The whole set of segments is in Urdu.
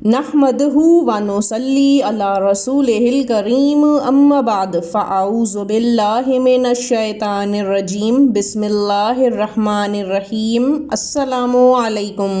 نحمدہ ونصلی علی رسولہ الکریم اما بعد فاعوذ باللہ من الشیطان الرجیم بسم اللہ الرحمن الرحیم۔ السلام علیکم۔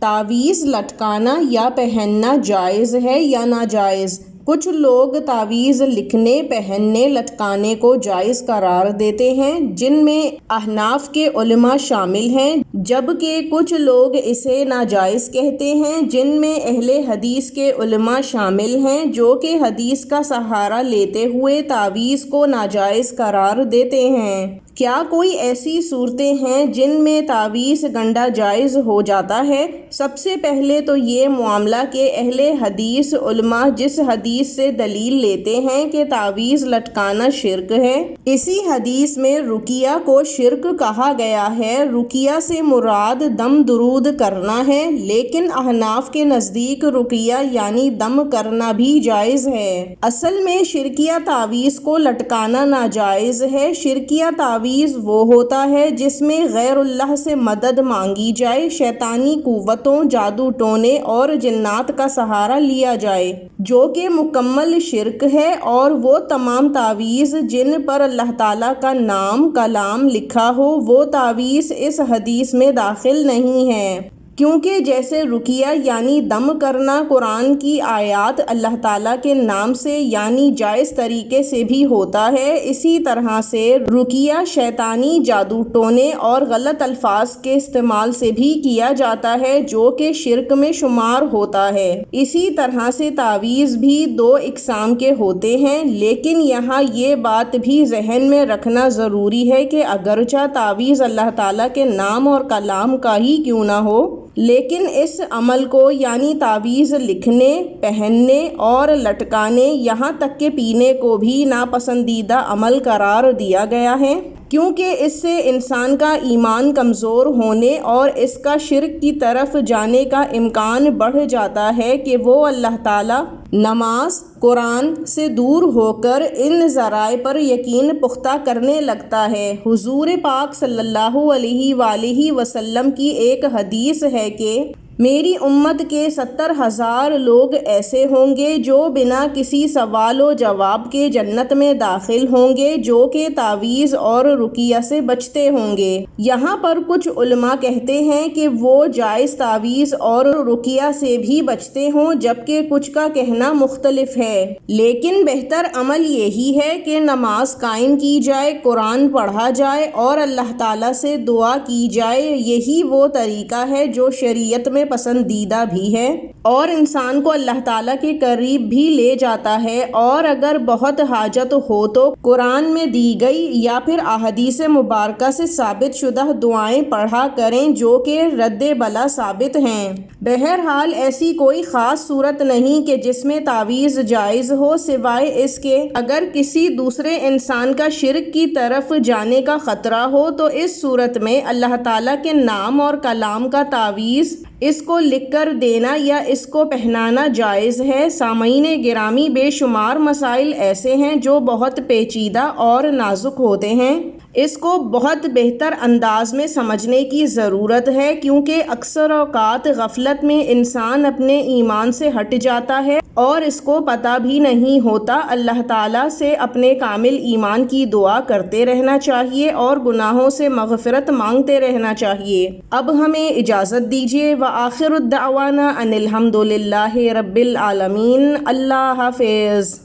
تعویذ لٹکانا یا پہننا جائز ہے یا ناجائز؟ کچھ لوگ تعویذ لکھنے، پہننے، لٹکانے کو جائز قرار دیتے ہیں، جن میں احناف کے علماء شامل ہیں، جبکہ کچھ لوگ اسے ناجائز کہتے ہیں، جن میں اہل حدیث کے علماء شامل ہیں، جو کہ حدیث کا سہارا لیتے ہوئے تعویذ کو ناجائز قرار دیتے ہیں۔ کیا کوئی ایسی صورتیں ہیں جن میں تعویذ گنڈا جائز ہو جاتا ہے؟ سب سے پہلے تو یہ معاملہ کہ اہل حدیث علماء جس حدیث سے دلیل لیتے ہیں کہ تعویذ لٹکانا شرک ہے، اسی حدیث میں رقیہ کو شرک کہا گیا ہے۔ رقیہ سے مراد دم درود کرنا ہے، لیکن احناف کے نزدیک رقیہ یعنی دم کرنا بھی جائز ہے۔ اصل میں شرکیہ تعویذ کو لٹکانا ناجائز ہے۔ شرکیہ تعویذ وہ ہوتا ہے جس میں غیر اللہ سے مدد مانگی جائے، شیطانی قوتوں، جادو ٹونے اور جنات کا سہارا لیا جائے، جو کہ مکمل شرک ہے، اور وہ تمام تعویذ جن پر اللہ تعالیٰ کا نام کلام لکھا ہو، وہ تعویذ اس حدیث میں داخل نہیں ہے، کیونکہ جیسے رقیہ یعنی دم کرنا قرآن کی آیات اللہ تعالیٰ کے نام سے یعنی جائز طریقے سے بھی ہوتا ہے، اسی طرح سے رقیہ شیطانی جادو ٹونے اور غلط الفاظ کے استعمال سے بھی کیا جاتا ہے، جو کہ شرک میں شمار ہوتا ہے۔ اسی طرح سے تعویذ بھی دو اقسام کے ہوتے ہیں، لیکن یہاں یہ بات بھی ذہن میں رکھنا ضروری ہے کہ اگرچہ تعویذ اللہ تعالیٰ کے نام اور کلام کا ہی کیوں نہ ہو، لیکن اس عمل کو یعنی تعویذ لکھنے، پہننے اور لٹکانے، یہاں تک کہ پینے کو بھی ناپسندیدہ عمل قرار دیا گیا ہے، کیونکہ اس سے انسان کا ایمان کمزور ہونے اور اس کا شرک کی طرف جانے کا امکان بڑھ جاتا ہے کہ وہ اللہ تعالیٰ، نماز، قرآن سے دور ہو کر ان ذرائع پر یقین پختہ کرنے لگتا ہے۔ حضور پاک صلی اللہ علیہ وآلہ وسلم کی ایک حدیث ہے کہ میری امت کے 70,000 لوگ ایسے ہوں گے جو بنا کسی سوال و جواب کے جنت میں داخل ہوں گے، جو کہ تعویذ اور رقیہ سے بچتے ہوں گے۔ یہاں پر کچھ علماء کہتے ہیں کہ وہ جائز تعویذ اور رقیہ سے بھی بچتے ہوں، جبکہ کچھ کا کہنا مختلف ہے، لیکن بہتر عمل یہی ہے کہ نماز قائم کی جائے، قرآن پڑھا جائے اور اللہ تعالیٰ سے دعا کی جائے۔ یہی وہ طریقہ ہے جو شریعت میں پسندیدہ بھی ہے اور انسان کو اللہ تعالیٰ کے قریب بھی لے جاتا ہے، اور اگر بہت حاجت ہو تو قرآن میں دی گئی یا پھر احادیث مبارکہ سے ثابت شدہ دعائیں پڑھا کریں، جو کہ رد بلا ثابت ہیں۔ بہرحال ایسی کوئی خاص صورت نہیں کہ جس میں تعویذ جائز ہو، سوائے اس کے اگر کسی دوسرے انسان کا شرک کی طرف جانے کا خطرہ ہو، تو اس صورت میں اللہ تعالیٰ کے نام اور کلام کا تعویذ، اس کو لکھ کر دینا یا اس کو پہنانا جائز ہے۔ سامعین گرامی، بے شمار مسائل ایسے ہیں جو بہت پیچیدہ اور نازک ہوتے ہیں، اس کو بہت بہتر انداز میں سمجھنے کی ضرورت ہے، کیونکہ اکثر اوقات غفلت میں انسان اپنے ایمان سے ہٹ جاتا ہے اور اس کو پتہ بھی نہیں ہوتا۔ اللہ تعالیٰ سے اپنے کامل ایمان کی دعا کرتے رہنا چاہیے اور گناہوں سے مغفرت مانگتے رہنا چاہیے۔ اب ہمیں اجازت دیجیے، وآخر الدعوانا ان الحمد للہ رب العالمین۔ اللہ حافظ۔